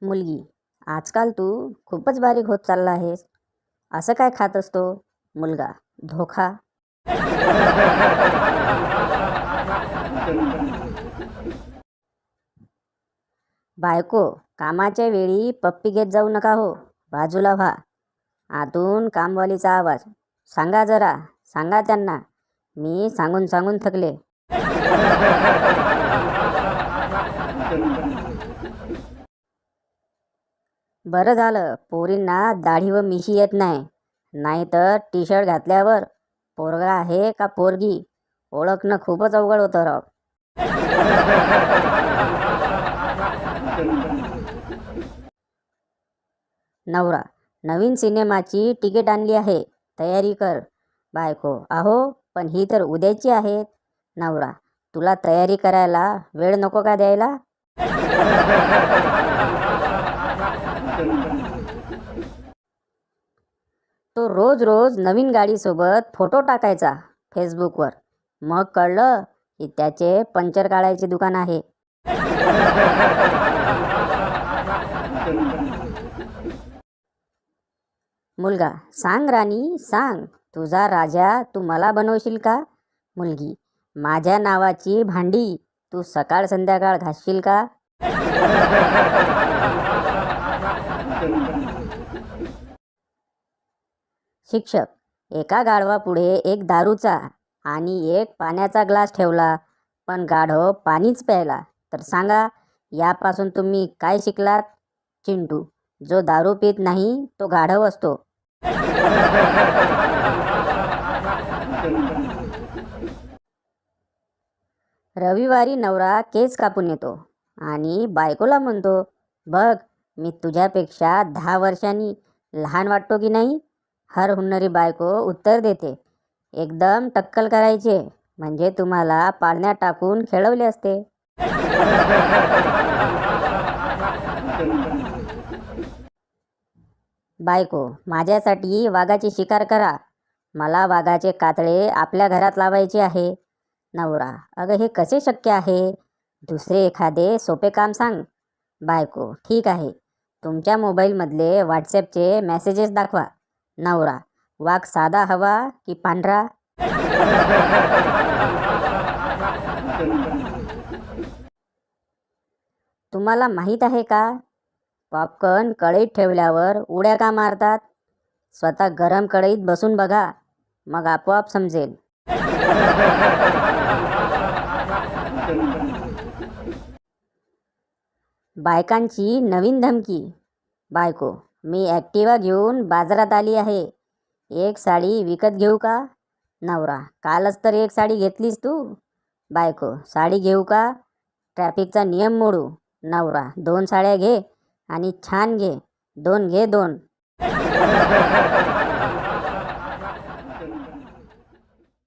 मुलगी, आजकाल तू खूपच बारीक होत चालला आहेस. असं काय खात असतो? मुलगा, धोखा. बायको, कामाच्या वेळी पप्पी घेत जाऊ नका हो. बाजूला व्हा. आतून कामवालीचा आवाज. सांगा जरा, सांगा त्यांना. मी सांगून सांगून थकले. बरं झालं पोरींना दाढी व मिशी येत नाही. नाहीतर टी शर्ट घातल्यावर पोरगा आहे का पोरगी ओळखणं खूपच अवघड होतं राव. नवरा, नवीन सिनेमाची तिकीट आणली आहे, तयारी कर. बायको, अहो पण ही तर उद्याची आहे. नवरा, तुला तयारी करायला वेळ नको का द्यायला? तो रोज रोज नवीन गाडीसोबत फोटो टाकायचा फेसबुकवर. मग कळलं की त्याचे पंक्चर काढायचे दुकान आहे. मुलगा, सांग राणी सांग, तुझा राजा तू मला बनवशील का? मुलगी, माझ्या नावाची भांडी तू सकाळ संध्याकाळ घासशील का? शिक्षक, एका गाढवापुढे एक दारूचा आणि एक पाण्याचा ग्लास ठेवला, पण गाढव पाणीच प्यायला. तर सांगा, यापासून तुम्ही काय शिकलात? चिंटू, जो दारू पित नाही तो गाढव असतो. रविवारी नवरा केस कापून येतो आणि बायकोला म्हणतो, बघ मी तुझ्यापेक्षा 10 वर्षांनी लहान वाटतो की नाही? हर हुन्नरी बायको उत्तर देते, एकदम टक्कल करायचे, म्हणजे तुम्हाला पाळण्यात टाकून खेळवले असते. बायको, माझ्यासाठी वाघाची शिकार करा. मला वाघाचे कातळे आपल्या घरात लावायचे आहे. नवरा, अगं हे कसे शक्य आहे? दुसरे एखादे सोपे काम सांग. बायको, ठीक आहे, तुमच्या मोबाईलमधले व्हॉट्सॲपचे मेसेजेस दाखवा. नवरा, वाघ साधा हवा की पांढरा? तुम्हाला माहीत आहे का, पॉपकॉर्न कढईत ठेवल्यावर उड्या का मारतात? स्वतः गरम कढईत बसून बघा, मग आपोआप समजेल. बायकांची नवीन धमकी. बायको, मी ॲक्टिवा घेऊन बाजारात आली आहे, एक साडी विकत घेऊ का? नवरा, कालच तर एक साडी घेतलीस तू. बायको, साडी घेऊ का? ट्रॅफिकचा नियम मोडू. नवरा, 2 साड्या घे आणि छान घे, 2 घे 2.